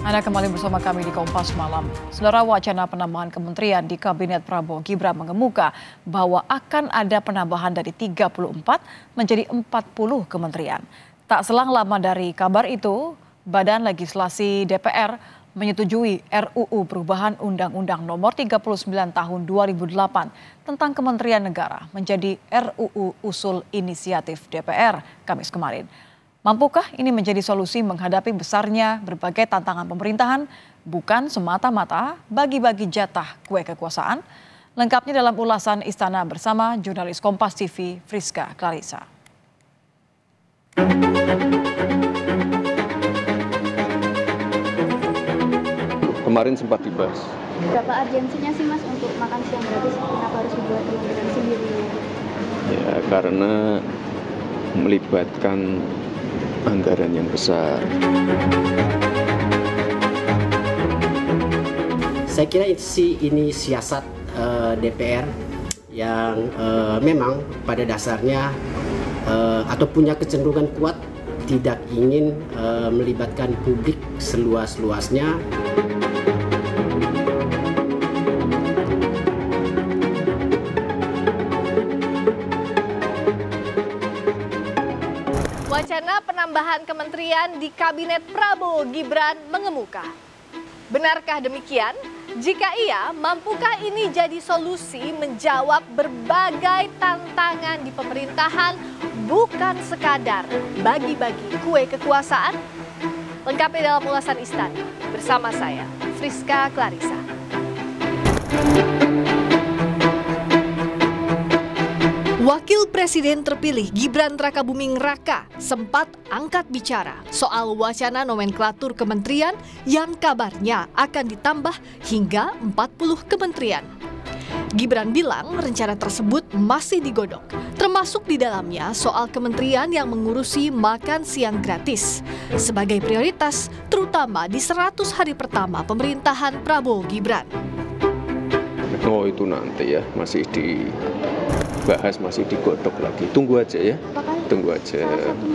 Anda kembali bersama kami di Kompas Malam. Saudara, wacana penambahan kementerian di Kabinet Prabowo Gibran mengemuka bahwa akan ada penambahan dari 34 menjadi 40 kementerian. Tak selang lama dari kabar itu, Badan Legislasi DPR menyetujui RUU Perubahan Undang-Undang Nomor 39 Tahun 2008 tentang Kementerian Negara menjadi RUU Usul Inisiatif DPR Kamis kemarin. Mampukah ini menjadi solusi menghadapi besarnya berbagai tantangan pemerintahan, bukan semata-mata bagi-bagi jatah kue kekuasaan? Lengkapnya dalam ulasan Istana bersama jurnalis Kompas TV Friska Clarissa. Kemarin sempat dibahas. Berapa urgensinya sih Mas untuk makan siang gratis? Kenapa harus dibuat kementerian sendiri? Ya karena melibatkan anggaran yang besar. Saya kira ini siasat DPR yang memang pada dasarnya atau punya kecenderungan kuat tidak ingin melibatkan publik seluas-luasnya. Wacana penambahan kementerian di Kabinet Prabowo Gibran mengemuka. Benarkah demikian? Jika iya, mampukah ini jadi solusi menjawab berbagai tantangan di pemerintahan, bukan sekadar bagi-bagi kue kekuasaan? Lengkapnya dalam ulasan Istana bersama saya, Friska Clarissa. Wakil Presiden terpilih Gibran Rakabuming Raka sempat angkat bicara soal wacana nomenklatur kementerian yang kabarnya akan ditambah hingga 40 kementerian. Gibran bilang rencana tersebut masih digodok, termasuk di dalamnya soal kementerian yang mengurusi makan siang gratis sebagai prioritas terutama di 100 hari pertama pemerintahan Prabowo Gibran. Oh itu nanti ya, masih dibahas, masih digodok lagi. Tunggu aja ya, tunggu aja. Salah satu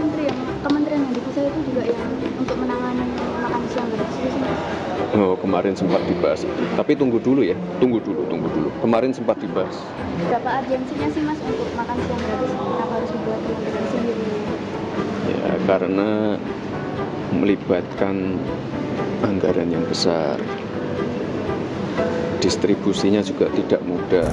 kementerian yang dipisah itu juga yang untuk menangani makan siang gratis. Oh kemarin sempat dibahas itu. Tapi tunggu dulu ya, tunggu dulu. Kemarin sempat dibahas. Berapa urgensinya sih Mas untuk makan siang gratis? Kenapa harus dibuat kementerian sendiri? Ya karena melibatkan anggaran yang besar. Distribusinya juga tidak mudah.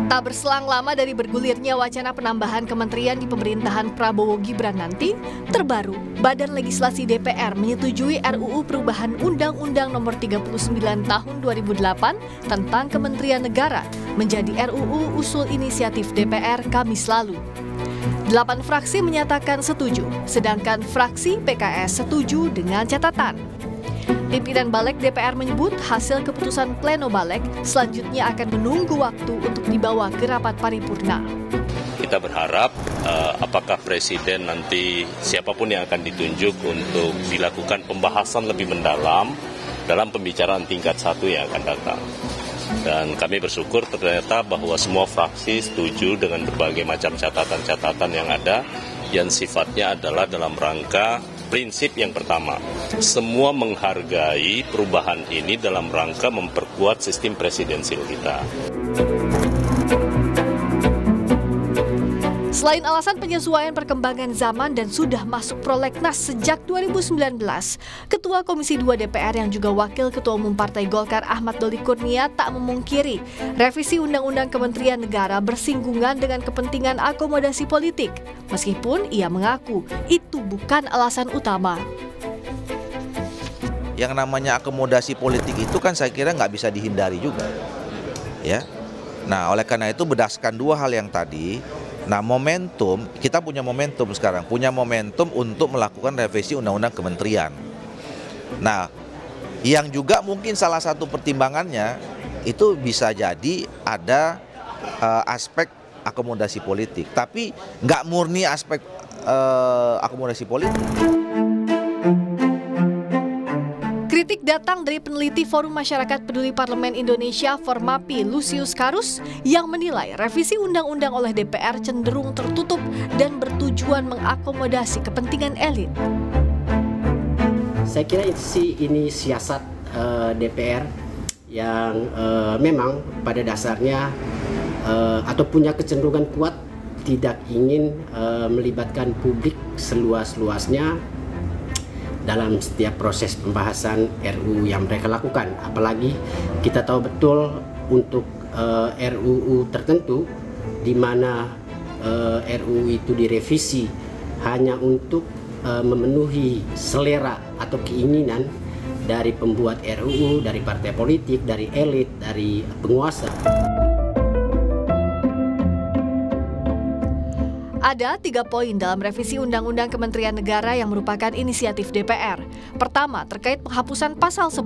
Tak berselang lama dari bergulirnya wacana penambahan kementerian di pemerintahan Prabowo Gibran nanti, terbaru Badan Legislasi DPR menyetujui RUU Perubahan Undang-Undang Nomor 39 Tahun 2008 tentang Kementerian Negara menjadi RUU Usul Inisiatif DPR Kamis lalu. 8 fraksi menyatakan setuju, sedangkan fraksi PKS setuju dengan catatan. Pimpinan Balik DPR menyebut hasil keputusan Pleno Balik selanjutnya akan menunggu waktu untuk dibawa ke rapat paripurna. Kita berharap apakah Presiden nanti siapapun yang akan ditunjuk untuk dilakukan pembahasan lebih mendalam dalam pembicaraan tingkat 1 yang akan datang. Dan kami bersyukur ternyata bahwa semua fraksi setuju dengan berbagai macam catatan-catatan yang ada yang sifatnya adalah dalam rangka prinsip yang pertama, semua menghargai perubahan ini dalam rangka memperkuat sistem presidensil kita. Selain alasan penyesuaian perkembangan zaman dan sudah masuk prolegnas sejak 2019, Ketua Komisi 2 DPR yang juga Wakil Ketua Umum Partai Golkar Ahmad Doli Kurnia tak memungkiri revisi Undang-Undang Kementerian Negara bersinggungan dengan kepentingan akomodasi politik, meskipun ia mengaku itu bukan alasan utama. Yang namanya akomodasi politik itu kan saya kira nggak bisa dihindari juga, ya. Nah, oleh karena itu berdasarkan 2 hal yang tadi. Nah momentum, kita punya momentum sekarang, punya momentum untuk melakukan revisi Undang-Undang Kementerian. Nah, yang juga mungkin salah satu pertimbangannya itu bisa jadi ada aspek akomodasi politik, tapi nggak murni aspek akomodasi politik. Kritik datang dari peneliti Forum Masyarakat Peduli Parlemen Indonesia Formapi Lucius Karus yang menilai revisi undang-undang oleh DPR cenderung tertutup dan bertujuan mengakomodasi kepentingan elit. Saya kira ini siasat DPR yang memang pada dasarnya atau punya kecenderungan kuat tidak ingin melibatkan publik seluas-luasnya dalam setiap proses pembahasan RUU yang mereka lakukan. Apalagi kita tahu betul untuk RUU tertentu di mana RUU itu direvisi hanya untuk memenuhi selera atau keinginan dari pembuat RUU, dari partai politik, dari elit, dari penguasa. Ada 3 poin dalam revisi Undang-Undang Kementerian Negara yang merupakan inisiatif DPR. Pertama, terkait penghapusan pasal 10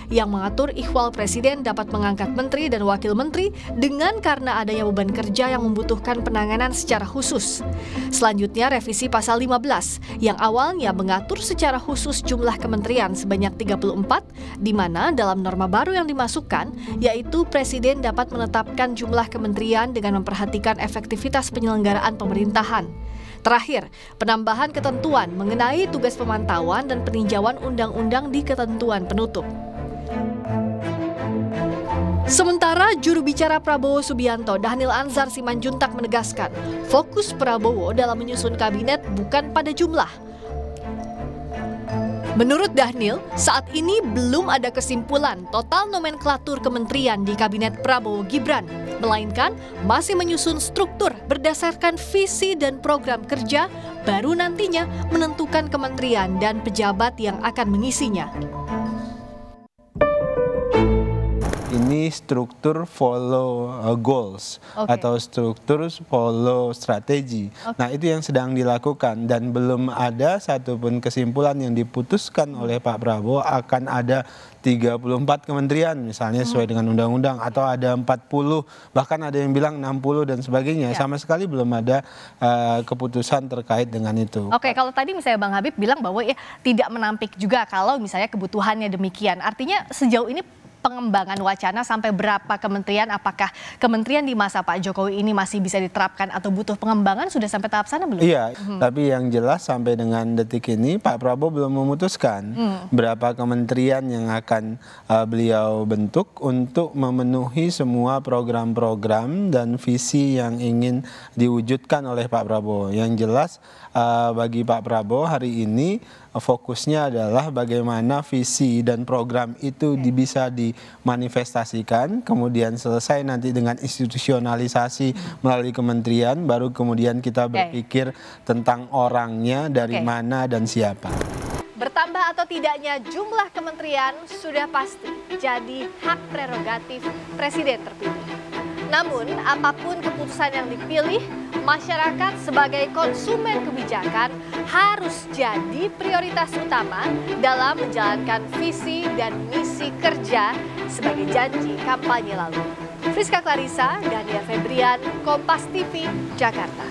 yang mengatur ikhwal presiden dapat mengangkat menteri dan wakil menteri dengan karena adanya beban kerja yang membutuhkan penanganan secara khusus. Selanjutnya, revisi pasal 15 yang awalnya mengatur secara khusus jumlah kementerian sebanyak 34, di mana dalam norma baru yang dimasukkan, yaitu presiden dapat menetapkan jumlah kementerian dengan memperhatikan efektivitas penyelenggaraan pemerintahan. Terakhir, penambahan ketentuan mengenai tugas pemantauan dan peninjauan undang-undang di ketentuan penutup. Sementara juru bicara Prabowo Subianto, Dhanil Anzar Simanjuntak menegaskan, fokus Prabowo dalam menyusun kabinet bukan pada jumlah. Menurut Dhanil, saat ini belum ada kesimpulan total nomenklatur kementerian di kabinet Prabowo Gibran, melainkan masih menyusun struktur berdasarkan visi dan program kerja, baru nantinya menentukan kementerian dan pejabat yang akan mengisinya. Ini struktur follow goals atau struktur follow strategi. Nah, itu yang sedang dilakukan dan belum ada satupun kesimpulan yang diputuskan oleh Pak Prabowo akan ada 34 kementerian misalnya sesuai dengan undang-undang atau ada 40, bahkan ada yang bilang 60 dan sebagainya. Sama sekali belum ada keputusan terkait dengan itu. Oke, kalau tadi misalnya Bang Habib bilang bahwa ya tidak menampik juga kalau misalnya kebutuhannya demikian. Artinya sejauh ini pengembangan wacana sampai berapa kementerian, apakah kementerian di masa Pak Jokowi ini masih bisa diterapkan atau butuh pengembangan, sudah sampai tahap sana belum? Iya, tapi yang jelas sampai dengan detik ini Pak Prabowo belum memutuskan berapa kementerian yang akan beliau bentuk untuk memenuhi semua program-program dan visi yang ingin diwujudkan oleh Pak Prabowo. Yang jelas bagi Pak Prabowo hari ini fokusnya adalah bagaimana visi dan program itu bisa dimanifestasikan, kemudian selesai nanti dengan institusionalisasi melalui kementerian, baru kemudian kita berpikir tentang orangnya, dari mana dan siapa. Bertambah atau tidaknya jumlah kementerian sudah pasti jadi hak prerogatif Presiden terpilih. Namun, apapun keputusan yang dipilih, masyarakat sebagai konsumen kebijakan harus jadi prioritas utama dalam menjalankan visi dan misi kerja sebagai janji kampanye lalu. Friska Clarissa, Dania Febrian, Kompas TV, Jakarta.